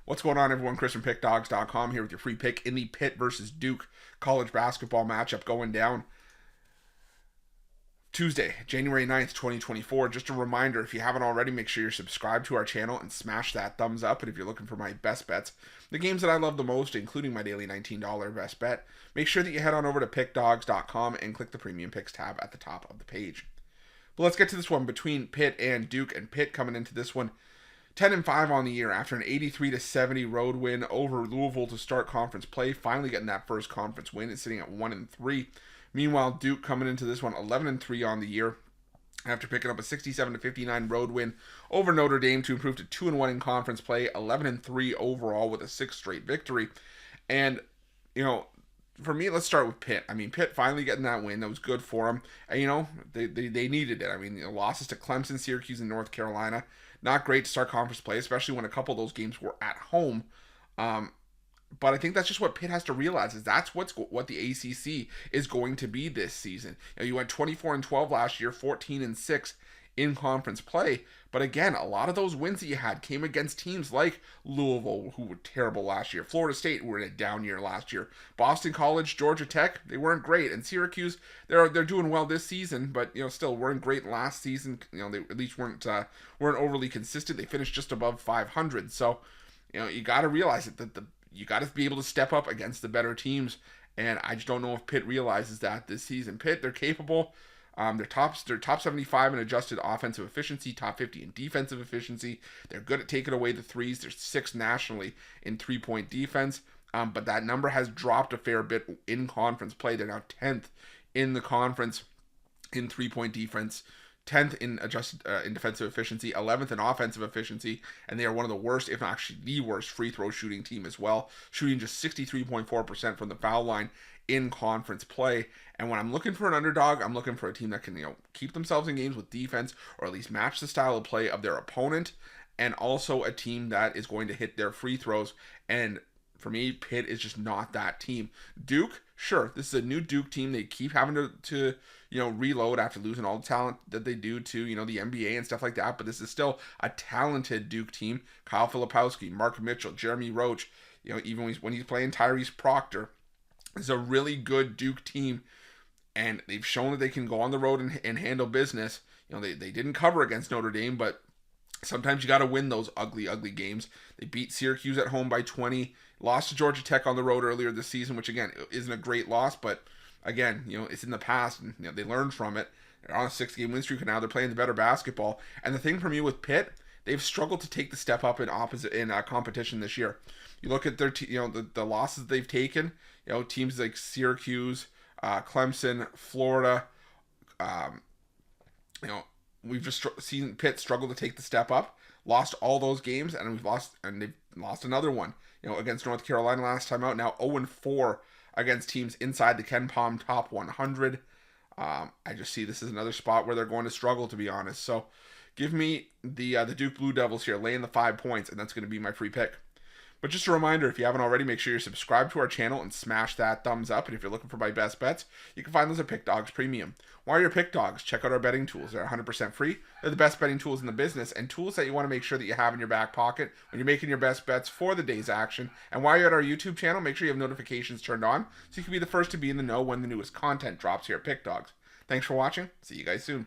What's going on, everyone? Chris from Pickdawgz.com here with your free pick in the Pitt versus Duke college basketball matchup going down Tuesday, January 9th, 2024. Just a reminder, if you haven't already, make sure you're subscribed to our channel and smash that thumbs up. And if you're looking for my best bets, the games that I love the most, including my daily $19 best bet, make sure that you head on over to Pickdawgz.com and click the Premium Picks tab at the top of the page. But let's get to this one between Pitt and Duke. And Pitt coming into this one 10-5 on the year after an 83-70 road win over Louisville to start conference play, finally getting that first conference win. It's sitting at 1-3. Meanwhile, Duke coming into this one 11-3 on the year after picking up a 67-59 road win over Notre Dame to improve to 2-1 in conference play, 11-3 overall with a 6th straight victory. And, for me, let's start with Pitt. Pitt finally getting that win. That was good for them. And, they needed it. Losses to Clemson, Syracuse, and North Carolina. Not great to start conference play, especially when a couple of those games were at home. But I think that's just what Pitt has to realize, is that's what the ACC is going to be this season. You went 24-12 last year, 14-6 in conference play. But again, a lot of those wins that you had came against teams like Louisville, who were terrible last year. Florida State, who were in a down year last year. Boston College, Georgia Tech, they weren't great. And Syracuse, they're doing well this season, but still weren't great last season. They at least weren't overly consistent. They finished just above 500. So, you got to realize that you got to be able to step up against the better teams. And I just don't know if Pitt realizes that this season. Pitt, they're capable. They're top 75 in adjusted offensive efficiency, top 50 in defensive efficiency. They're good at taking away the threes. They're 6th nationally in three-point defense. But that number has dropped a fair bit in conference play. They're now 10th in the conference in three-point defense, 10th in adjusted in defensive efficiency, 11th in offensive efficiency, and they are one of the worst, if not actually the worst, free throw shooting team as well, shooting just 63.4% from the foul line in conference play. And when I'm looking for an underdog, I'm looking for a team that can keep themselves in games with defense, or at least match the style of play of their opponent, and also a team that is going to hit their free throws. And for me, Pitt is just not that team. Duke, sure, this is a new Duke team. They keep having to reload after losing all the talent that they do to, the NBA and stuff like that. But this is still a talented Duke team. Kyle Filipowski, Mark Mitchell, Jeremy Roach, even when he's playing Tyrese Proctor, it's a really good Duke team. And they've shown that they can go on the road and handle business. They didn't cover against Notre Dame, but sometimes you got to win those ugly games. They beat Syracuse at home by 20, lost to Georgia Tech on the road earlier this season, which again isn't a great loss, but again, it's in the past, and they learned from it. They're on a 6-game win streak, and now they're playing the better basketball. And the thing for me with Pitt, they've struggled to take the step up in competition this year. You look at their the losses they've taken. Teams like Syracuse, Clemson, Florida. We've just seen Pitt struggle to take the step up. Lost all those games, and they've lost another one. Against North Carolina last time out. Now 0-4 against teams inside the Ken Palm top 100. I just see this as another spot where they're going to struggle, to be honest. So give me the Duke Blue Devils here, laying the 5 points, and that's going to be my free pick. But just a reminder, if you haven't already, make sure you're subscribed to our channel and smash that thumbs up. And if you're looking for my best bets, you can find those at Pickdawgz Premium. While you're Pickdawgz, check out our betting tools. They're 100% free. They're the best betting tools in the business, and tools that you want to make sure that you have in your back pocket when you're making your best bets for the day's action. And while you're at our YouTube channel, make sure you have notifications turned on so you can be the first to be in the know when the newest content drops here at Pickdawgz. Thanks for watching. See you guys soon.